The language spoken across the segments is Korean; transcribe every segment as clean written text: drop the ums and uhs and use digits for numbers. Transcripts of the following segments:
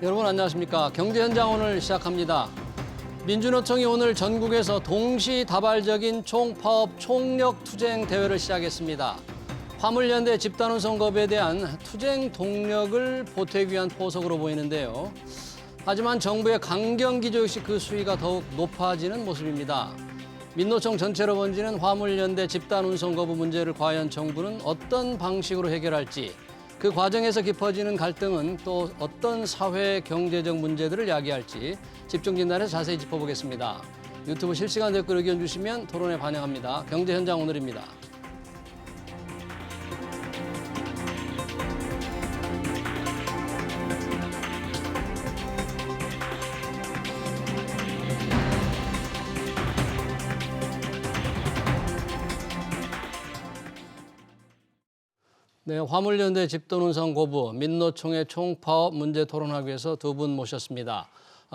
여러분 안녕하십니까. 경제현장 오늘 시작합니다. 민주노총이 오늘 전국에서 동시다발적인 총파업 총력투쟁 대회를 시작했습니다. 화물연대 집단운송업에 대한 투쟁 동력을 보태기 위한 포석으로 보이는데요. 하지만 정부의 강경기조 역시 그 수위가 더욱 높아지는 모습입니다. 민노총 전체로 번지는 화물연대 집단운송 거부 문제를 과연 정부는 어떤 방식으로 해결할지, 그 과정에서 깊어지는 갈등은 또 어떤 사회 경제적 문제들을 야기할지 집중 진단해서 자세히 짚어보겠습니다. 유튜브 실시간 댓글 의견 주시면 토론에 반영합니다. 경제현장 오늘입니다. 네, 화물연대 집단운송 거부, 민노총의 총파업 문제 토론하기 위해서 두 분 모셨습니다.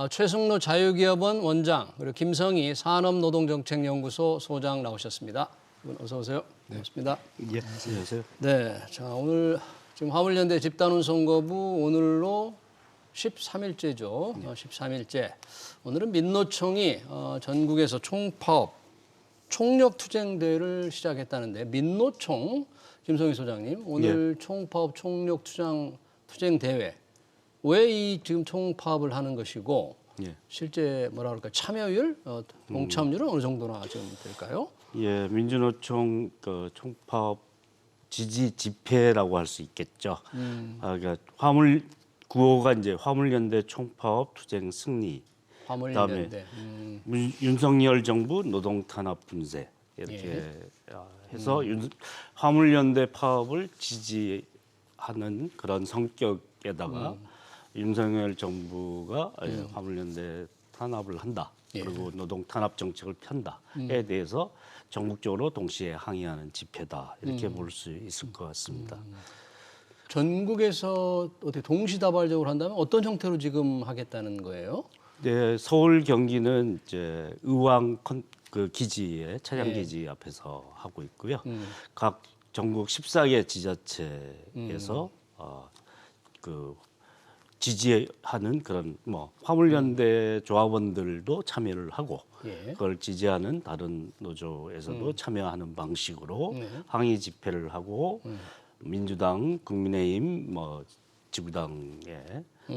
최승로 자유기업원 원장, 그리고 김성희 산업노동정책연구소 소장 나오셨습니다. 두 분 어서 오세요. 네. 반갑습니다. 예, 안녕하세요. 네, 자 오늘 지금 화물연대 집단운송 거부 오늘로 13일째죠. 네. 13일째. 오늘은 민노총이 전국에서 총파업, 총력투쟁대회를 시작했다는데 민노총 김성희 소장님, 오늘 총파업 총력투쟁 대회 왜 이 지금 총파업을 하는 것이고 실제 뭐라 그럴까 참여율, 동참률은 어느 정도나 좀 될까요? 예, 민주노총 그 총파업 지지 집회라고 할 수 있겠죠. 그러니까 구호가 이제 화물연대 총파업 투쟁 승리. 화물연대. 윤석열 정부 노동 탄압 분쇄 이렇게 해서 화물연대 파업을 지지하는 그런 성격에다가 윤석열 정부가 화물연대 탄압을 한다. 그리고 노동 탄압 정책을 편다에 대해서 전국적으로 동시에 항의하는 집회다. 이렇게 볼 수 있을 것 같습니다. 전국에서 어떻게 동시다발적으로 한다면 어떤 형태로 지금 하겠다는 거예요? 네, 서울 경기는 이제 의왕 그 기지에 차량 기지 앞에서 하고 있고요. 각 전국 14개 지자체에서 그 지지하는 그런 뭐 화물연대 조합원들도 참여를 하고 그걸 지지하는 다른 노조에서도 참여하는 방식으로 항의 집회를 하고 민주당, 국민의힘, 뭐 지구당에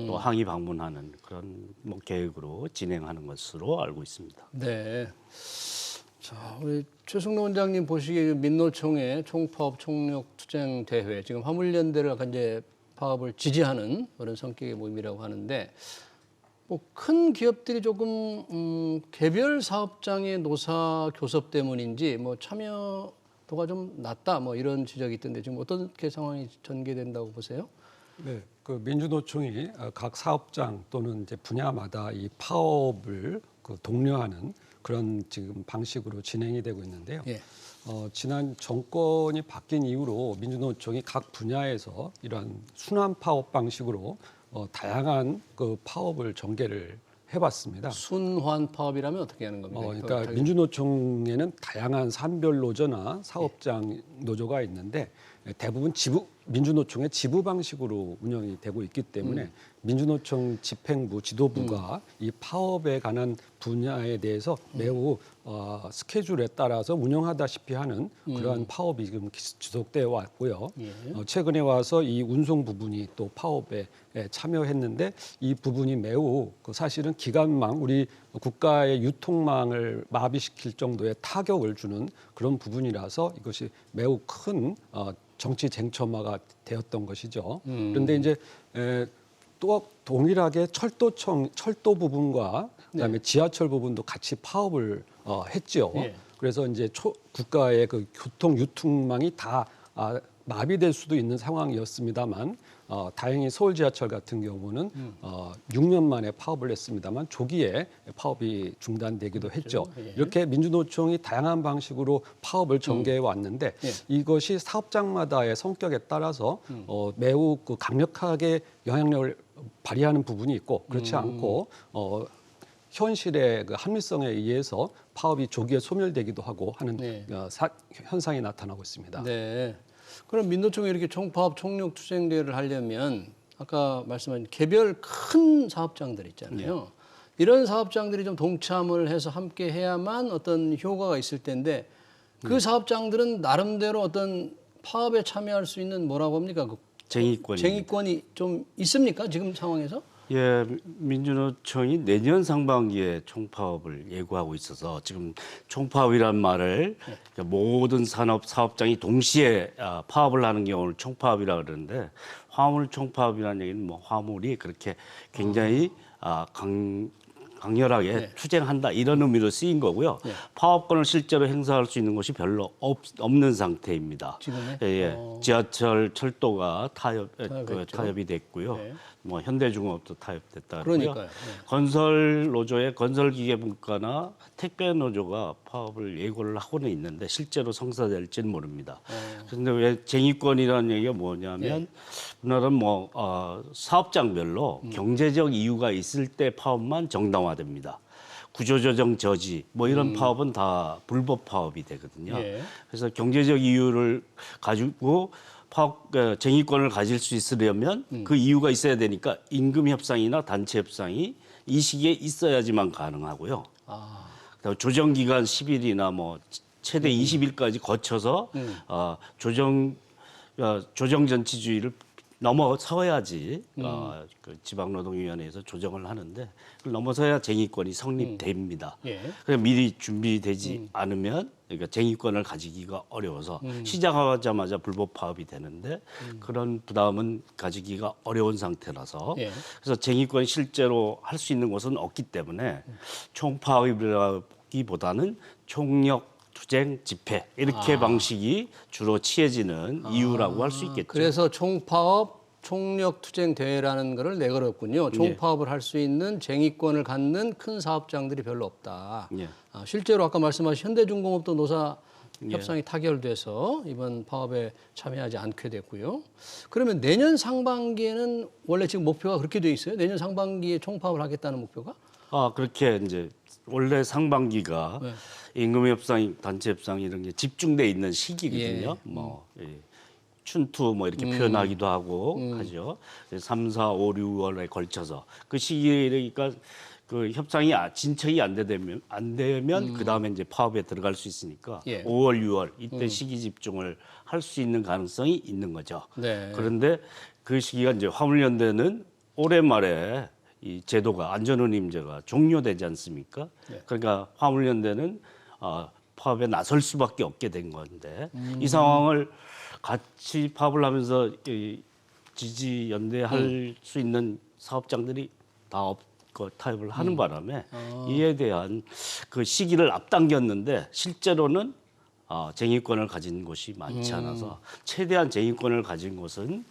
또 항의 방문하는 그런 뭐 계획으로 진행하는 것으로 알고 있습니다. 네. 자, 우리 최승로 원장님 보시기에 민노총의 총파업 총력투쟁 대회, 지금 화물연대를 이제 파업을 지지하는 그런 성격의 모임이라고 하는데, 뭐 큰 기업들이 조금 개별 사업장의 노사 교섭 때문인지 뭐 참여도가 좀 낮다, 뭐 이런 지적이 있던데 지금 어떻게 상황이 전개된다고 보세요? 네, 그 민주노총이 각 사업장 또는 이제 분야마다 이 파업을 그 독려하는 그런 지금 방식으로 진행이 되고 있는데요. 지난 정권이 바뀐 이후로 민주노총이 각 분야에서 이러한 순환 파업 방식으로 다양한 그 파업을 전개를 해봤습니다. 순환 파업이라면 어떻게 하는 겁니까? 그러니까 민주노총에는 다양한 산별 노조나 사업장 노조가 있는데 대부분 민주노총의 지부 방식으로 운영이 되고 있기 때문에 민주노총 집행부, 지도부가 이 파업에 관한 분야에 대해서 매우 스케줄에 따라서 운영하다시피 하는 그러한 파업이 지금 지속되어 왔고요. 최근에 와서 이 운송 부분이 또 파업에 참여했는데 이 부분이 매우 사실은 기관망, 우리 국가의 유통망을 마비시킬 정도의 타격을 주는 그런 부분이라서 이것이 매우 큰 정치 쟁점화가 되었던 것이죠. 그런데 이제 또 동일하게 철도 부분과 그다음에 지하철 부분도 같이 파업을 했죠. 그래서 이제 국가의 그 교통 유통망이 다 마비될 수도 있는 상황이었습니다만 다행히 서울 지하철 같은 경우는 6년 만에 파업을 했습니다만 조기에 파업이 중단되기도 했죠. 이렇게 민주노총이 다양한 방식으로 파업을 전개해 왔는데 이것이 사업장마다의 성격에 따라서 매우 그 강력하게 영향력을 발휘하는 부분이 있고 그렇지 않고 현실의 그 합리성에 의해서 파업이 조기에 소멸되기도 하고 하는 현상이 나타나고 있습니다. 네. 그럼 민노총이 이렇게 총파업 총력투쟁대회를 하려면 아까 말씀하신 개별 큰 사업장들 있잖아요. 이런 사업장들이 좀 동참을 해서 함께 해야만 어떤 효과가 있을 텐데 그 사업장들은 나름대로 어떤 파업에 참여할 수 있는 뭐라고 합니까? 그 쟁의권이 좀 있습니까? 지금 상황에서? 예, 민주노총이 내년 상반기에 총파업을 예고하고 있어서 지금 총파업이란 말을 모든 산업 사업장이 동시에 파업을 하는 경우를 총파업이라 그러는데 화물 총파업이라는 얘기는 뭐 화물이 그렇게 굉장히 강렬하게 투쟁한다 이런 의미로 쓰인 거고요. 파업권을 실제로 행사할 수 있는 곳이 별로 없는 상태입니다. 지금요? 예. 지하철, 철도가 타협했죠. 타협이 됐고요. 네. 뭐 현대중공업도 타협됐다. 그러니까요. 건설 노조의 건설기계분과나 택배 노조가 파업을 예고를 하고는 있는데 실제로 성사될지는 모릅니다. 그런데 왜 쟁의권이라는 얘기가 뭐냐면 우리나라는 사업장별로 경제적 이유가 있을 때 파업만 정당화됩니다. 구조조정 저지 뭐 이런 파업은 다 불법 파업이 되거든요. 그래서 경제적 이유를 가지고 쟁의권을 가질 수 있으려면 그 이유가 있어야 되니까 임금 협상이나 단체 협상이 이 시기에 있어야지만 가능하고요. 그다음에 조정 기간 10일이나 뭐 최대 20일까지 거쳐서 조정전치주의를 넘어서야지 그 지방노동위원회에서 조정을 하는데 그걸 넘어서야 쟁의권이 성립됩니다. 그래서 미리 준비되지 않으면 그러니까 쟁의권을 가지기가 어려워서 시작하자마자 불법 파업이 되는데 그런 부담은 가지기가 어려운 상태라서 그래서 쟁의권이 실제로 할 수 있는 곳은 없기 때문에 총파업이라기보다는 총력 투쟁 집회 이렇게 방식이 주로 취해지는 이유라고 할 수 있겠죠. 그래서 총파업 총력 투쟁 대회라는 것을 내걸었군요. 총파업을 할 수 있는 쟁의권을 갖는 큰 사업장들이 별로 없다. 실제로 아까 말씀하신 현대중공업도 노사 협상이 타결돼서 이번 파업에 참여하지 않게 됐고요. 그러면 내년 상반기에는 원래 지금 목표가 그렇게 돼 있어요? 내년 상반기에 총파업을 하겠다는 목표가? 그렇게 이제 원래 상반기가 임금 협상, 단체 협상 이런 게 집중돼 있는 시기거든요. 춘투 뭐 이렇게 표현하기도 하고 하죠. 3, 4, 5, 6월에 걸쳐서 그 시기니까 그 협상이 진척이 안 되면 그 다음에 이제 파업에 들어갈 수 있으니까 5월, 6월 이때 시기 집중을 할 수 있는 가능성이 있는 거죠. 그런데 그 시기가 이제 화물연대는 올해 말에 이 제도가 안전운임제가 종료되지 않습니까? 그러니까 화물연대는 파업에 나설 수밖에 없게 된 건데 이 상황을 같이 파업을 하면서 지지 연대할 수 있는 사업장들이 다 없고 타협을 하는 바람에 이에 대한 그 시기를 앞당겼는데 실제로는 쟁의권을 가진 곳이 많지 않아서 최대한 쟁의권을 가진 곳은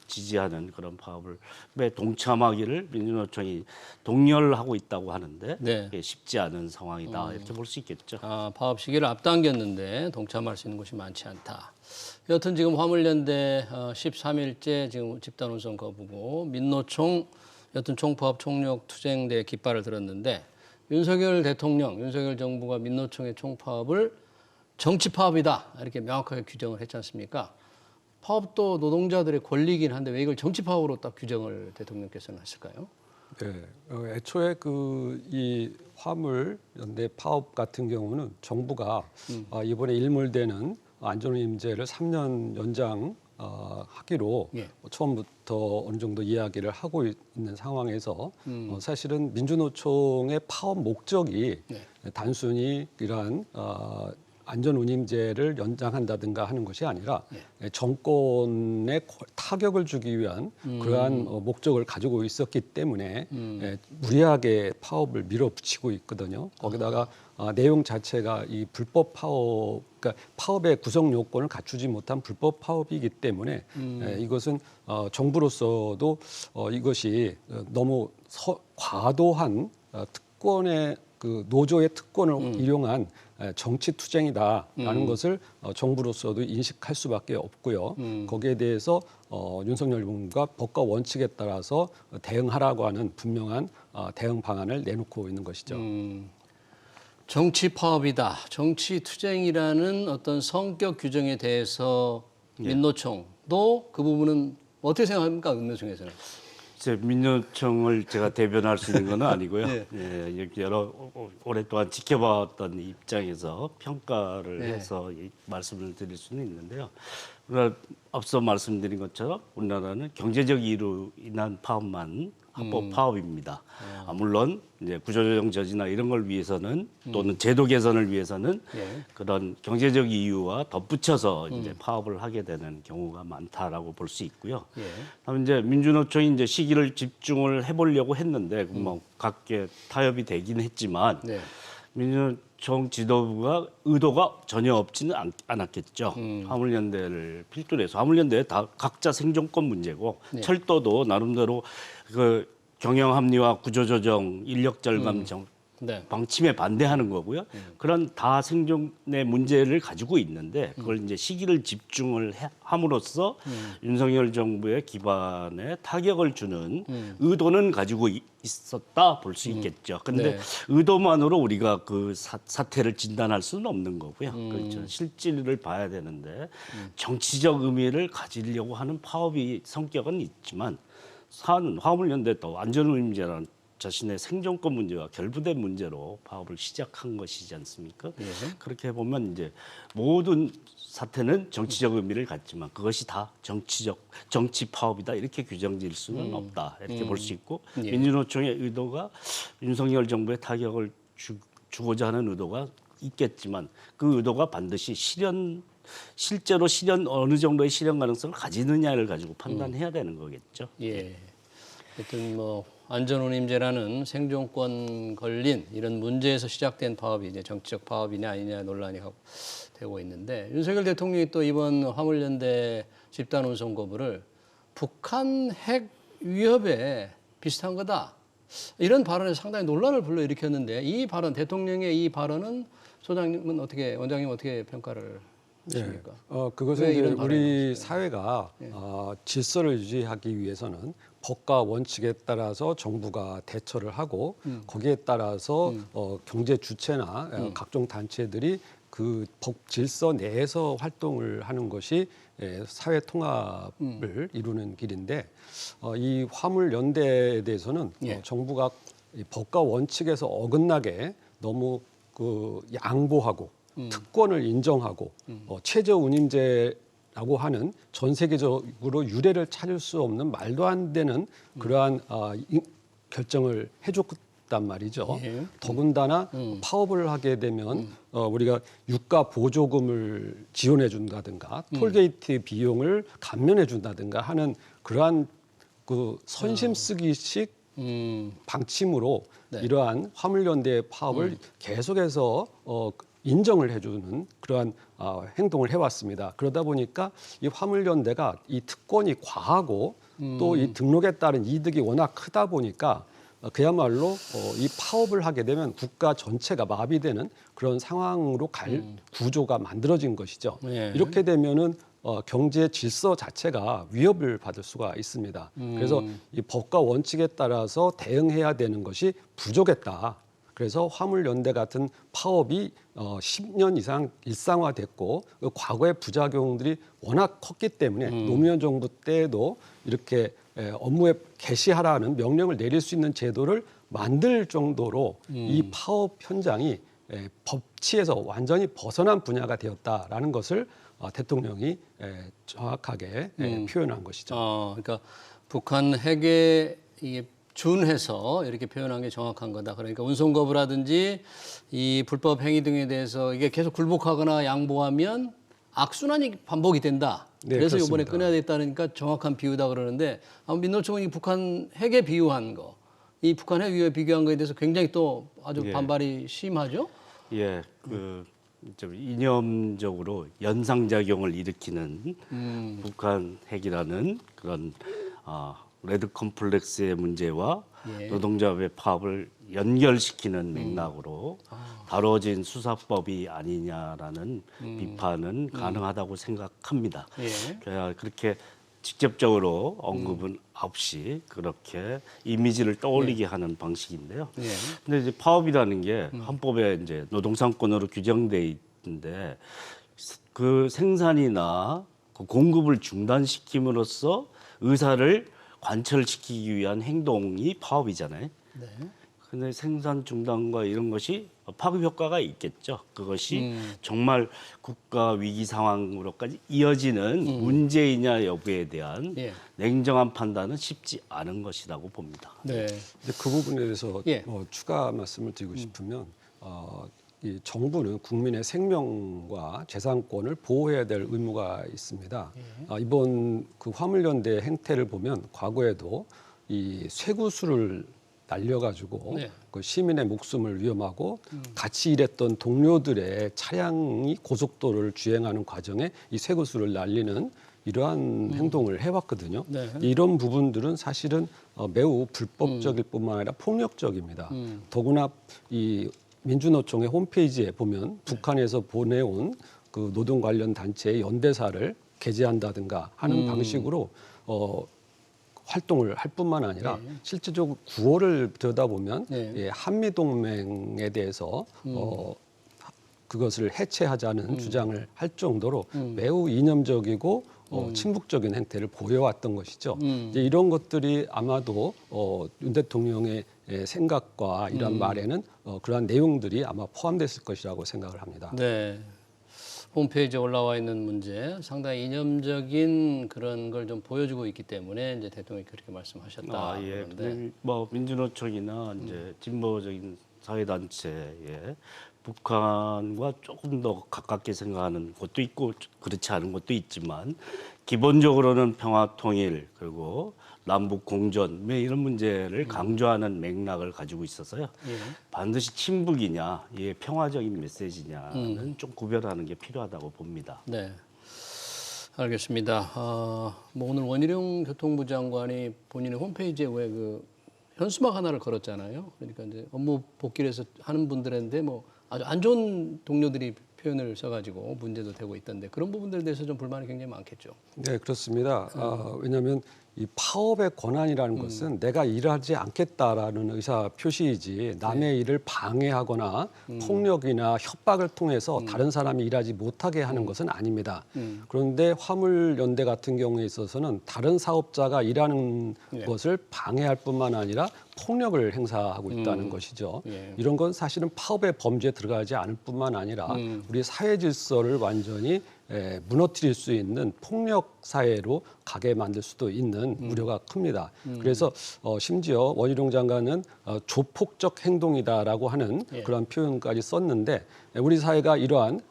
지지하는 그런 파업을 동참하기를 민주노총이 독려를 하고 있다고 하는데 이게 쉽지 않은 상황이다 이렇게 볼 수 있겠죠. 파업 시기를 앞당겼는데 동참할 수 있는 곳이 많지 않다. 여튼 지금 화물연대 13일째 지금 집단운송 거부고 민노총 여튼 총파업 총력 투쟁대 깃발을 들었는데 윤석열 대통령, 윤석열 정부가 민노총의 총파업을 정치 파업이다 이렇게 명확하게 규정을 했지 않습니까? 파업도 노동자들의 권리이긴 한데 왜 이걸 정치 파업으로 딱 규정을 대통령께서는 하실까요? 네, 애초에 이 화물 연대 파업 같은 경우는 정부가 이번에 일몰되는 안전운임제를 3년 연장하기로 처음부터 어느 정도 이야기를 하고 있는 상황에서 사실은 민주노총의 파업 목적이 단순히 이러한 안전운임제를 연장한다든가 하는 것이 아니라 정권에 타격을 주기 위한 그러한 목적을 가지고 있었기 때문에 무리하게 파업을 밀어붙이고 있거든요. 거기다가 내용 자체가 이 불법 파업, 그러니까 파업의 구성 요건을 갖추지 못한 불법 파업이기 때문에 이것은 정부로서도 이것이 너무 과도한 특권의 그 노조의 특권을 이용한 정치 투쟁이다라는 것을 정부로서도 인식할 수밖에 없고요. 거기에 대해서 윤석열 정부가 법과 원칙에 따라서 대응하라고 하는 분명한 대응 방안을 내놓고 있는 것이죠. 정치 파업이다, 정치 투쟁이라는 어떤 성격 규정에 대해서 민노총도 그 부분은 어떻게 생각합니까, 민노총에서는? 민노총을 제가 대변할 수 있는 건 아니고요. 네. 이렇게 오랫동안 지켜봤던 입장에서 평가를 네. 해서 말씀을 드릴 수는 있는데요. 우리가 앞서 말씀드린 것처럼 우리나라는 경제적 이유로 인한 파업만 합법 파업입니다. 물론 이제 구조조정 저지나 이런 걸 위해서는 또는 제도 개선을 위해서는 예. 그런 경제적 이유와 덧붙여서 이제 파업을 하게 되는 경우가 많다라고 볼 수 있고요. 예. 다음 이제 민주노총이 이제 시기를 집중을 해보려고 했는데 뭐 각계 타협이 되긴 했지만 네. 민주노총 지도부가 의도가 전혀 없지는 않았겠죠. 화물연대를 필두로 해서 화물연대 다 각자 생존권 문제고 철도도 나름대로 그 경영 합리화, 구조조정, 인력 절감 네. 방침에 반대하는 거고요. 그런 다 생존의 문제를 가지고 있는데 그걸 이제 시기를 집중을 함으로써 윤석열 정부의 기반에 타격을 주는 의도는 가지고 있었다 볼 수 있겠죠. 근데 네. 의도만으로 우리가 그 사태를 진단할 수는 없는 거고요. 그렇죠. 실질을 봐야 되는데 정치적 의미를 가지려고 하는 파업이 성격은 있지만 화물연대 또 안전운임제라는 자신의 생존권 문제와 결부된 문제로 파업을 시작한 것이지 않습니까? 예. 그렇게 보면 이제 모든 사태는 정치적 의미를 갖지만 그것이 다 정치 파업이다 이렇게 규정질 수는 없다 이렇게 볼 수 있고 예. 민주노총의 의도가 윤석열 정부의 타격을 주고자 하는 의도가 있겠지만 그 의도가 반드시 실제로 어느 정도의 실현 가능성을 가지느냐를 가지고 판단해야 되는 거겠죠. 예. 하여튼 뭐 안전운임제라는 생존권 걸린 이런 문제에서 시작된 파업이 이제 정치적 파업이냐 아니냐 논란이 되고 있는데 윤석열 대통령이 또 이번 화물연대 집단운송 거부를 북한 핵 위협에 비슷한 거다 이런 발언에 상당히 논란을 불러일으켰는데 이 발언 대통령의 이 발언은 소장님은 원장님 어떻게 평가를 하십니까? 그것은 왜 이제 이런 우리 발언을 사회가 질서를 유지하기 위해서는 법과 원칙에 따라서 정부가 대처를 하고 거기에 따라서 경제 주체나 각종 단체들이 그 법 질서 내에서 활동을 하는 것이 사회 통합을 이루는 길인데 이 화물 연대에 대해서는 예. 정부가 이 법과 원칙에서 어긋나게 너무 그 양보하고 특권을 인정하고 최저 운임제라고 하는 전 세계적으로 유례를 찾을 수 없는 말도 안 되는 그러한 결정을 해줬단 말이죠. 예. 더군다나 파업을 하게 되면 우리가 유가 보조금을 지원해 준다든가 톨게이트 비용을 감면해 준다든가 하는 그러한 그 선심 쓰기식 방침으로 이러한 화물연대의 파업을 계속해서 인정을 해주는 그러한 행동을 해왔습니다. 그러다 보니까 이 화물연대가 이 특권이 과하고 또 이 등록에 따른 이득이 워낙 크다 보니까 그야말로 이 파업을 하게 되면 국가 전체가 마비되는 그런 상황으로 갈 구조가 만들어진 것이죠. 예. 이렇게 되면은 경제 질서 자체가 위협을 받을 수가 있습니다. 그래서 이 법과 원칙에 따라서 대응해야 되는 것이 부족했다. 그래서 화물연대 같은 파업이 10년 이상 일상화됐고 그 과거의 부작용들이 워낙 컸기 때문에 노무현 정부 때에도 이렇게 업무에 개시하라는 명령을 내릴 수 있는 제도를 만들 정도로 이 파업 현장이 법치에서 완전히 벗어난 분야가 되었다라는 것을 대통령이 정확하게 표현한 것이죠. 그러니까 북한 핵에 이게 준해서 이렇게 표현한 게 정확한 거다. 그러니까 운송 거부라든지 이 불법 행위 등에 대해서 이게 계속 굴복하거나 양보하면 악순환이 반복이 된다. 네, 그래서 그렇습니다. 이번에 끊어야 됐다니까 정확한 비유다 그러는데 민노총은 이 북한 핵에 비유한 거, 이 북한 핵 위협에 비교한 거에 대해서 굉장히 또 아주 반발이 심하죠. 예, 좀 이념적으로 연상작용을 일으키는 북한 핵이라는 그런 레드 컴플렉스의 문제와 노동자의 파업을 연결시키는 맥락으로 다뤄진 수사법이 아니냐라는 비판은 가능하다고 생각합니다. 그렇게 직접적으로 언급은 없이 그렇게 이미지를 떠올리게 하는 방식인데요. 근데 이제 파업이라는 게 헌법에 이제 노동상권으로 규정돼 있는데 그 생산이나 그 공급을 중단시킴으로써 의사를 관철시키기 위한 행동이 파업이잖아요. 네. 근데 생산 중단과 이런 것이 파급 효과가 있겠죠. 그것이 정말 국가 위기 상황으로까지 이어지는 문제이냐 여부에 대한 예. 냉정한 판단은 쉽지 않은 것이라고 봅니다. 네. 근데 그 부분에 대해서 예. 추가 말씀을 드리고 싶으면 이 정부는 국민의 생명과 재산권을 보호해야 될 의무가 있습니다. 이번 그 화물연대 행태를 보면 과거에도 이 쇠구슬을 날려가지고 네. 그 시민의 목숨을 위험하고 같이 일했던 동료들의 차량이 고속도로를 주행하는 과정에 이 쇠구슬을 날리는 이러한 행동을 해왔거든요. 네. 이런 부분들은 사실은 매우 불법적일 뿐만 아니라 폭력적입니다. 더구나 이 민주노총의 홈페이지에 보면 북한에서 보내온 그 노동 관련 단체의 연대사를 게재한다든가 하는 방식으로 활동을 할 뿐만 아니라 실제적으로 구호를 들여다보면 네. 한미 동맹에 대해서 그것을 해체하자는 주장을 할 정도로 매우 이념적이고 친북적인 행태를 보여왔던 것이죠. 이제 이런 것들이 아마도 윤 대통령의 생각과 이런 말에는 그러한 내용들이 아마 포함됐을 것이라고 생각을 합니다. 네. 홈페이지에 올라와 있는 문제 상당히 이념적인 그런 걸 좀 보여주고 있기 때문에 이제 대통령이 그렇게 말씀하셨다. 예. 그런데 뭐 민주노총이나 이제 진보적인 사회단체에 북한과 조금 더 가깝게 생각하는 곳도 있고 그렇지 않은 곳도 있지만 기본적으로는 평화 통일 그리고 남북 공존 이런 문제를 강조하는 맥락을 가지고 있어서요. 반드시 친북이냐, 평화적인 메시지냐는 좀 구별하는 게 필요하다고 봅니다. 네. 알겠습니다. 뭐 오늘 원희룡 교통부 장관이 본인의 홈페이지에 왜 그 현수막 하나를 걸었잖아요. 그러니까 이제 업무 복귀를 해서 하는 분들인데 뭐 아주 안 좋은 동료들이 표현을 써가지고 문제도 되고 있던데 그런 부분들에 대해서 좀 불만이 굉장히 많겠죠. 네, 그렇습니다. 왜냐하면 이 파업의 권한이라는 것은 내가 일하지 않겠다라는 의사 표시이지 남의 일을 방해하거나 폭력이나 협박을 통해서 다른 사람이 일하지 못하게 하는 것은 아닙니다. 그런데 화물연대 같은 경우에 있어서는 다른 사업자가 일하는 것을 방해할 뿐만 아니라 폭력을 행사하고 있다는 것이죠. 이런 건 사실은 파업의 범죄에 들어가지 않을 뿐만 아니라 우리 사회 질서를 완전히 무너뜨릴 수 있는 폭력 사회로 가게 만들 수도 있는 우려가 큽니다. 그래서 심지어 원희룡 장관은 조폭적 행동이다라고 하는 그런 표현까지 썼는데 우리 사회가 이러한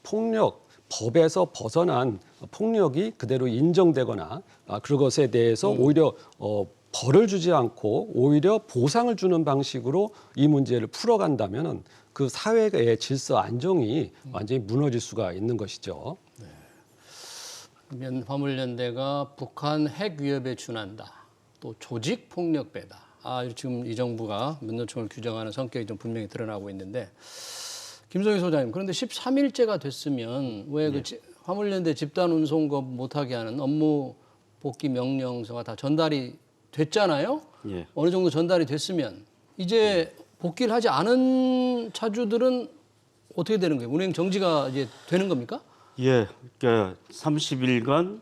폭력 법에서 벗어난 폭력이 그대로 인정되거나 그것에 대해서 오히려 벌을 주지 않고 오히려 보상을 주는 방식으로 이 문제를 풀어간다면 그 사회의 질서 안정이 완전히 무너질 수가 있는 것이죠. 화물연대가 북한 핵 위협에 준한다. 또 조직 폭력배다. 지금 이 정부가 민노총을 규정하는 성격이 좀 분명히 드러나고 있는데 김성희 소장님 그런데 13일째가 됐으면 왜 그 화물연대 집단 운송업 못하게 하는 업무 복귀 명령서가 다 전달이 됐잖아요. 예. 어느 정도 전달이 됐으면 이제 복귀를 하지 않은 차주들은 어떻게 되는 거예요? 운행 정지가 이제 되는 겁니까? 예, 그러니까 30일간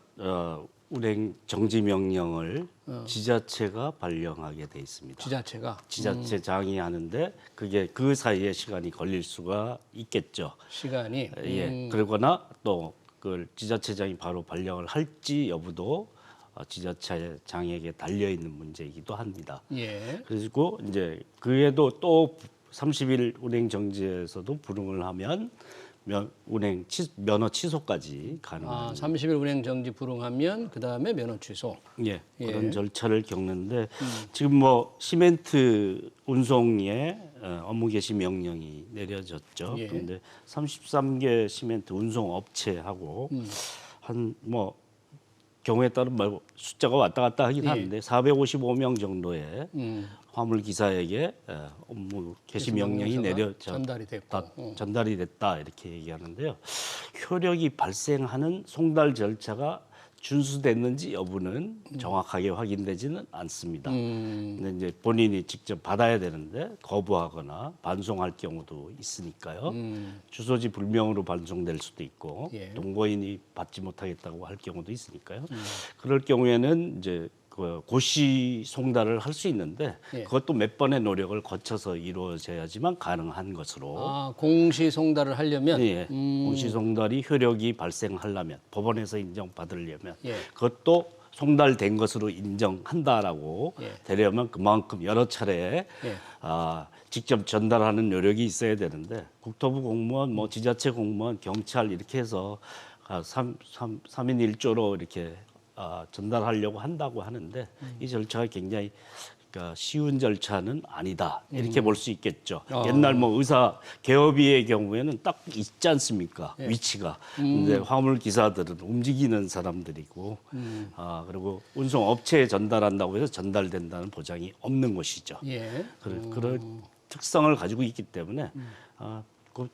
운행 정지 명령을 지자체가 발령하게 돼 있습니다. 지자체가 지자체장이 하는데 그게 그 사이에 시간이 걸릴 수가 있겠죠. 시간이 예, 그러거나 또 그 지자체장이 바로 발령을 할지 여부도 지자체장에게 달려 있는 문제이기도 합니다. 예. 그리고 이제 그에도 또 30일 운행 정지에서도 불응을 하면 면허 취소까지 가능한 30일 운행 정지 불응하면 그다음에 면허 취소. 그런 절차를 겪는데 지금 뭐 시멘트 운송에 업무 개시 명령이 내려졌죠. 그런데 33개 시멘트 운송 업체하고 한 뭐 경우에 따른 뭐 숫자가 왔다 갔다 하긴 하는데 455명 정도의 화물 기사에게 업무 개시 명령이 전달이 됐다 이렇게 얘기하는데요. 효력이 발생하는 송달 절차가 준수됐는지 여부는 정확하게 확인되지는 않습니다. 근데 이제 본인이 직접 받아야 되는데 거부하거나 반송할 경우도 있으니까요. 주소지 불명으로 반송될 수도 있고 예. 동거인이 받지 못하겠다고 할 경우도 있으니까요. 그럴 경우에는 이제 그 고시 송달을 할 수 있는데 예. 그것도 몇 번의 노력을 거쳐서 이루어져야지만 가능한 것으로. 아, 공시 송달을 하려면 예, 공시 송달이 효력이 발생하려면 법원에서 인정받으려면 예. 그것도 송달된 것으로 인정한다라고 예. 되려면 그만큼 여러 차례 예. 직접 전달하는 노력이 있어야 되는데 국토부 공무원, 뭐 지자체 공무원, 경찰 이렇게 해서 3인 1조로 이렇게 전달하려고 한다고 하는데 이 절차가 굉장히 그러니까 쉬운 절차는 아니다 이렇게 볼 수 있겠죠. 옛날 뭐 의사 개업의의 경우에는 딱 있지 않습니까? 위치가. 근데 화물 기사들은 움직이는 사람들이고 그리고 운송 업체에 전달한다고 해서 전달된다는 보장이 없는 것이죠. 예. 그런 특성을 가지고 있기 때문에 그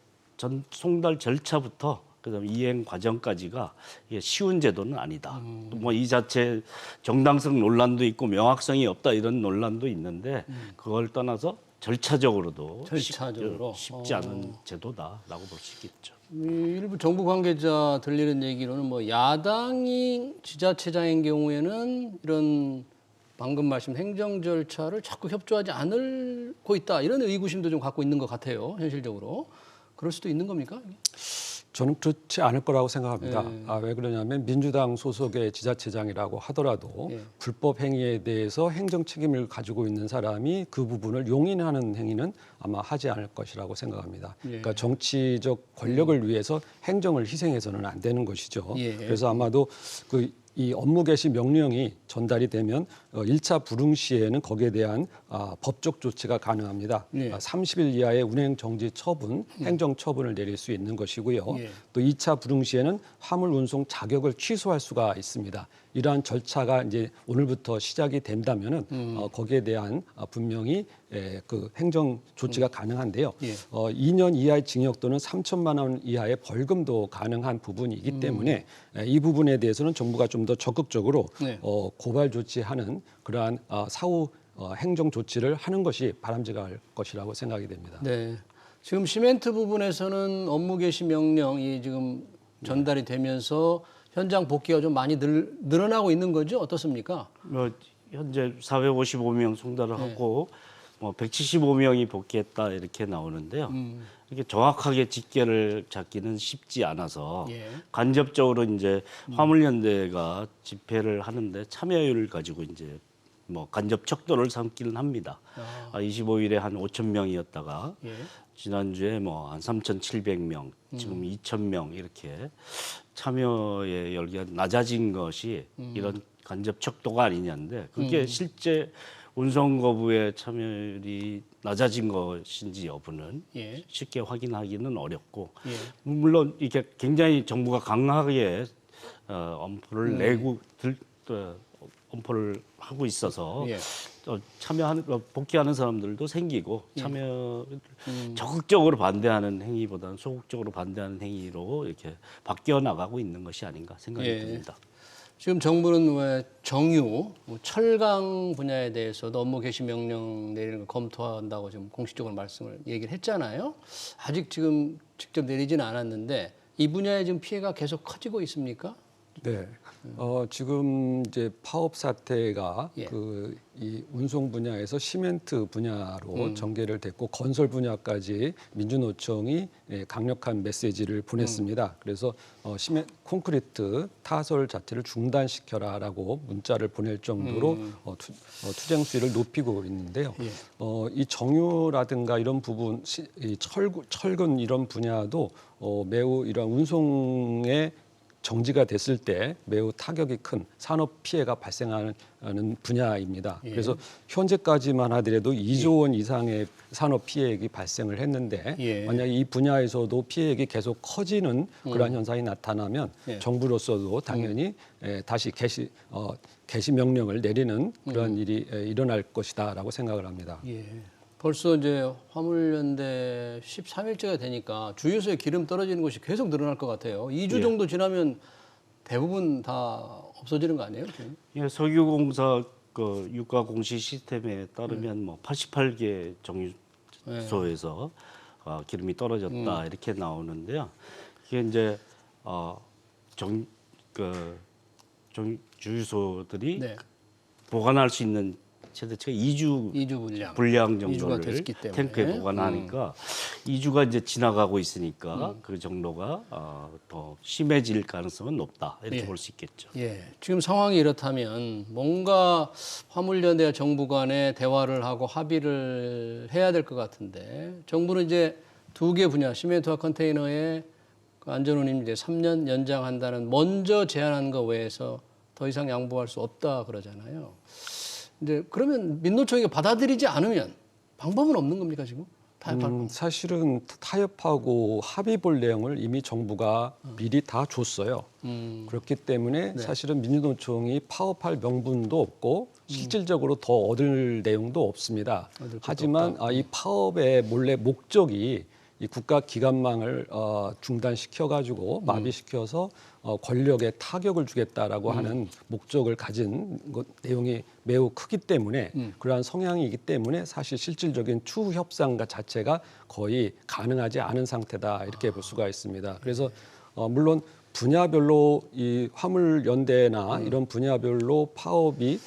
송달 절차부터 그다음에 이행 과정까지가 이게 쉬운 제도는 아니다. 뭐 이 자체 정당성 논란도 있고 명확성이 없다 이런 논란도 있는데 그걸 떠나서 절차적으로도 쉽지 않은 제도다라고 볼 수 있겠죠. 일부 정부 관계자 들리는 얘기로는 뭐 야당이 지자체장인 경우에는 이런 방금 말씀 행정 절차를 자꾸 협조하지 않고 있다 이런 의구심도 좀 갖고 있는 것 같아요. 현실적으로 그럴 수도 있는 겁니까? 저는 그렇지 않을 거라고 생각합니다. 예. 왜 그러냐면 민주당 소속의 지자체장이라고 하더라도 예. 불법 행위에 대해서 행정 책임을 가지고 있는 사람이 그 부분을 용인하는 행위는 아마 하지 않을 것이라고 생각합니다. 예. 그러니까 정치적 권력을 위해서 행정을 희생해서는 안 되는 것이죠. 예. 그래서 아마도 이 업무 개시 명령이 전달이 되면 1차 불응 시에는 거기에 대한 법적 조치가 가능합니다. 예. 30일 이하의 운행 정지 처분, 행정 처분을 내릴 수 있는 것이고요. 예. 또 2차 불응 시에는 화물 운송 자격을 취소할 수가 있습니다. 이러한 절차가 이제 오늘부터 시작이 된다면은 거기에 대한 분명히 그 행정 조치가 가능한데요. 예. 2년 이하의 징역 또는 3천만 원 이하의 벌금도 가능한 부분이기 때문에 이 부분에 대해서는 정부가 좀 더 적극적으로 네. 고발 조치하는 그러한 사후 행정 조치를 하는 것이 바람직할 것이라고 생각이 됩니다. 네. 지금 시멘트 부분에서는 업무 개시 명령이 지금 전달이 되면서 현장 복귀가 좀 많이 늘어나고 있는 거죠? 어떻습니까? 현재 455명 송달을 하고 뭐 175명이 복귀했다 이렇게 나오는데요. 이렇게 정확하게 집계를 잡기는 쉽지 않아서 예. 간접적으로 이제 화물연대가 집회를 하는데 참여율을 가지고 이제 뭐 간접 척도를 삼기는 합니다. 25일에 한 5천 명이었다가 예. 지난주에 뭐 한 3,700명, 지금 2,000명 이렇게 참여의 열기가 낮아진 것이 이런 간접 척도가 아니냐인데 그게 실제 운송 거부의 참여율이 낮아진 것인지 여부는 예. 쉽게 확인하기는 어렵고 예. 물론 이게 굉장히 정부가 강하게 엄포를 내고 엄포를 하고 있어서 예. 참여하는 복귀하는 사람들도 생기고 적극적으로 반대하는 행위보다는 소극적으로 반대하는 행위로 이렇게 바뀌어 나가고 있는 것이 아닌가 생각이 예. 듭니다. 지금 정부는 왜 정유, 철강 분야에 대해서도 업무 개시 명령 내리는 걸 검토한다고 지금 공식적으로 얘기를 했잖아요. 아직 지금 직접 내리지는 않았는데 이 분야에 지금 피해가 계속 커지고 있습니까? 네. 지금 이제 파업 사태가 예. 이 운송 분야에서 시멘트 분야로 전개를 됐고 건설 분야까지 민주노총이 강력한 메시지를 보냈습니다. 그래서 콘크리트 타설 자체를 중단시켜라라고 문자를 보낼 정도로 투쟁 수위를 높이고 있는데요. 예. 이 정유라든가 이런 부분, 이 철근 이런 분야도 매우 이런 운송의 정지가 됐을 때 매우 타격이 큰 산업 피해가 발생하는 분야입니다. 예. 그래서 현재까지만 하더라도 2조 원 이상의 산업 피해액이 발생을 했는데 예. 만약에 이 분야에서도 피해액이 계속 커지는 그러한 현상이 나타나면 예. 정부로서도 당연히 다시 개시 명령을 내리는 그러한 일이 일어날 것이다라고 생각을 합니다. 예. 벌써 이제 화물연대 13일째가 되니까 주유소에 기름 떨어지는 곳이 계속 늘어날 것 같아요. 2주 예. 정도 지나면 대부분 다 없어지는 거 아니에요? 지금? 예, 석유공사 그 유가 공시 시스템에 따르면 뭐 88개 정유소에서 기름이 떨어졌다 이렇게 나오는데요. 이게 이제 주유소들이 네. 보관할 수 있는 최대치가 2주 분량 정도를 됐기 때문에. 탱크에 보관하니까 2주가 이제 지나가고 있으니까 그 정도가 더 심해질 가능성은 높다 이렇게 예. 볼 수 있겠죠. 예, 지금 상황이 이렇다면 뭔가 화물연대와 정부 간에 대화를 하고 합의를 해야 될 것 같은데 정부는 이제 두 개 분야 시멘트와 컨테이너의 그 안전운임 이제 3년 연장한다는 먼저 제안한 거 외에서 더 이상 양보할 수 없다 그러잖아요. 근데 그러면 민노총이 받아들이지 않으면 방법은 없는 겁니까 지금? 타협할 사실은 타협하고 합의 볼 내용을 이미 정부가 미리 다 줬어요. 그렇기 때문에 사실은 민주노총이 파업할 명분도 없고 실질적으로 더 얻을 내용도 없습니다. 하지만 이 파업의 몰래 목적이 이 국가 기관망을 중단시켜가지고 마비시켜서 권력에 타격을 주겠다라고 하는 목적을 가진 내용이 매우 크기 때문에 그러한 성향이기 때문에 사실 실질적인 추후 협상 자체가 거의 가능하지 않은 상태다 이렇게 볼 수가 있습니다. 그래서 물론 분야별로 이 화물 연대나 이런 분야별로 파업이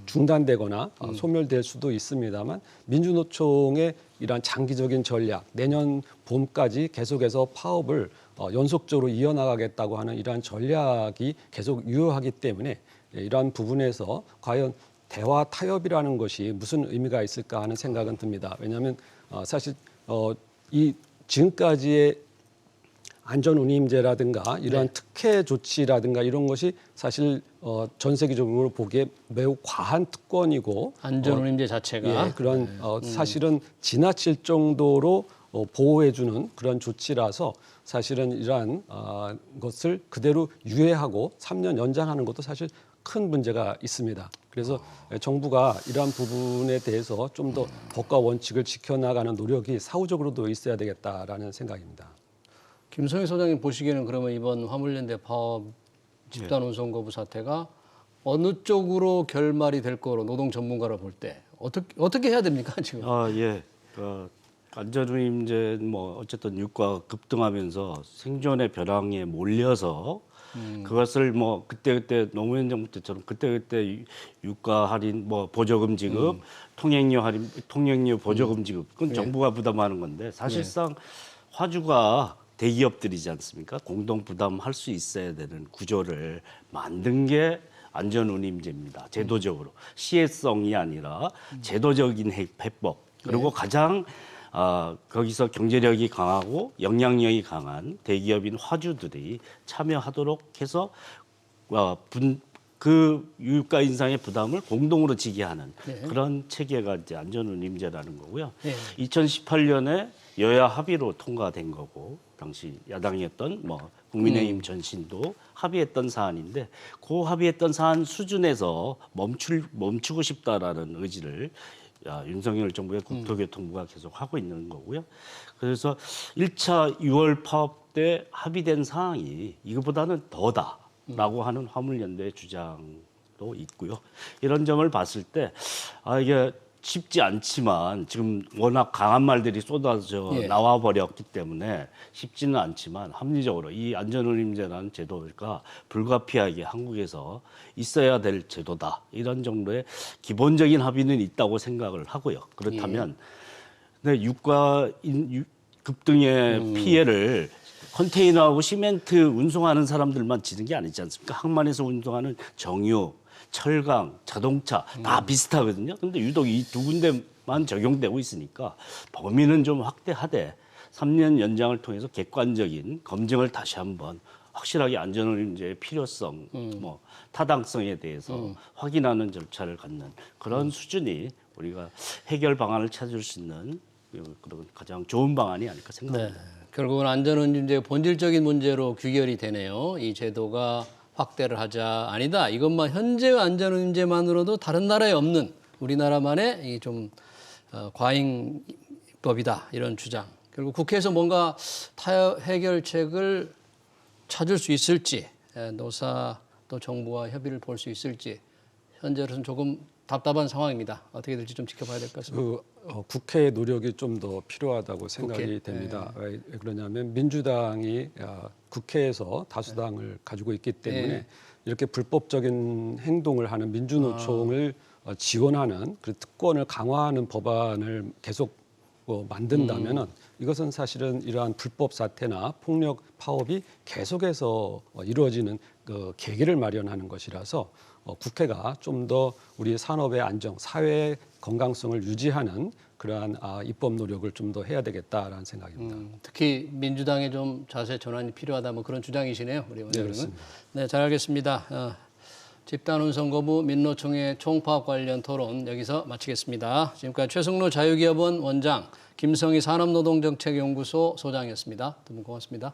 중단되거나 소멸될 수도 있습니다만 민주노총의 이러한 장기적인 전략, 내년 봄까지 계속해서 파업을 연속적으로 이어나가겠다고 하는 이러한 전략이 계속 유효하기 때문에 이러한 부분에서 과연 대화 타협이라는 것이 무슨 의미가 있을까 하는 생각은 듭니다. 왜냐하면 사실 이 지금까지의 안전운임제라든가 이러한 특혜 조치라든가 이런 것이 사실 전 세계적으로 보기에 매우 과한 특권이고 안전운임제 자체가 그런 사실은 지나칠 정도로 보호해주는 그런 조치라서 사실은 이러한 것을 그대로 유예하고 3년 연장하는 것도 사실 큰 문제가 있습니다. 그래서 정부가 이러한 부분에 대해서 좀 더 법과 원칙을 지켜나가는 노력이 사후적으로도 있어야 되겠다라는 생각입니다. 김성희 소장님 보시기에는 그러면 이번 화물연대 파업 집단운송 거부 사태가 어느 쪽으로 결말이 될 거로 노동 전문가로 볼 때 어떻게 해야 됩니까 지금? 예. 안전운임제 뭐 어쨌든 유가가 급등하면서 생존의 벼랑에 몰려서 그것을 뭐 그때 노무현 정부 때처럼 그때 유가 할인 뭐 보조금 지급, 통행료 할인, 통행료 보조금 지급 그건 정부가 부담하는 건데 사실상 화주가 대기업들이지 않습니까? 공동 부담할 수 있어야 되는 구조를 만든 게 안전운임제입니다. 제도적으로 시혜성이 아니라 제도적인 해법 그리고 가장 거기서 경제력이 강하고 영향력이 강한 대기업인 화주들이 참여하도록 해서 그 유가 인상의 부담을 공동으로 지게 하는 그런 체계가 이제 안전운임제라는 거고요. 2018년에 여야 합의로 통과된 거고 당시 야당이었던 뭐 국민의힘 전신도 합의했던 사안인데 그 합의했던 사안 수준에서 멈추고 싶다라는 의지를 윤석열 정부의 국토교통부가 계속 하고 있는 거고요. 그래서 1차 6월 파업 때 합의된 사항이 이거보다는 더다라고 하는 화물연대의 주장도 있고요. 이런 점을 봤을 때 이게 쉽지 않지만 지금 워낙 강한 말들이 쏟아져 나와 버렸기 때문에 쉽지는 않지만 합리적으로 이 안전운임제라는 제도가 불가피하게 한국에서 있어야 될 제도다. 이런 정도의 기본적인 합의는 있다고 생각을 하고요. 그렇다면 근데 유가 급등의 피해를 컨테이너하고 시멘트 운송하는 사람들만 지는 게 아니지 않습니까? 항만에서 운송하는 정유, 철강, 자동차 다 비슷하거든요. 그런데 유독 이 두 군데만 적용되고 있으니까 범위는 좀 확대하되 3년 연장을 통해서 객관적인 검증을 다시 한번 확실하게 안전운임제의 필요성, 뭐 타당성에 대해서 확인하는 절차를 갖는 그런 수준이 우리가 해결 방안을 찾을 수 있는 그런 가장 좋은 방안이 아닐까 생각합니다. 결국은 안전운임제의 본질적인 문제로 규결이 되네요. 이 제도가 확대를 하자 아니다. 이것만 현재의 안전운임제만으로도 다른 나라에 없는 우리나라만의 이 좀 과잉법이다 이런 주장. 결국 국회에서 뭔가 타협 해결책을 찾을 수 있을지, 노사 또 정부와 협의를 볼 수 있을지 현재로서는 조금 답답한 상황입니다. 어떻게 될지 좀 지켜봐야 될 것 같습니다. 국회의 노력이 좀 더 필요하다고 생각이 국회? 됩니다. 왜 그러냐면 민주당이 국회에서 다수당을 가지고 있기 때문에 이렇게 불법적인 행동을 하는 민주노총을 지원하는 그 특권을 강화하는 법안을 계속 만든다면은 이것은 사실은 이러한 불법 사태나 폭력 파업이 계속해서 이루어지는 그 계기를 마련하는 것이라서 국회가 좀 더 우리 산업의 안정, 사회의 건강성을 유지하는 그러한 입법 노력을 좀 더 해야 되겠다라는 생각입니다. 특히 민주당의 좀 자세 전환이 필요하다 뭐 그런 주장이시네요, 우리 의원님은. 그렇습니다. 네, 잘 알겠습니다. 집단운송거부 민노총의 총파업 관련 토론 여기서 마치겠습니다. 지금까지 최승로 자유기업원 원장, 김성희 산업노동정책연구소 소장이었습니다. 두 분 고맙습니다.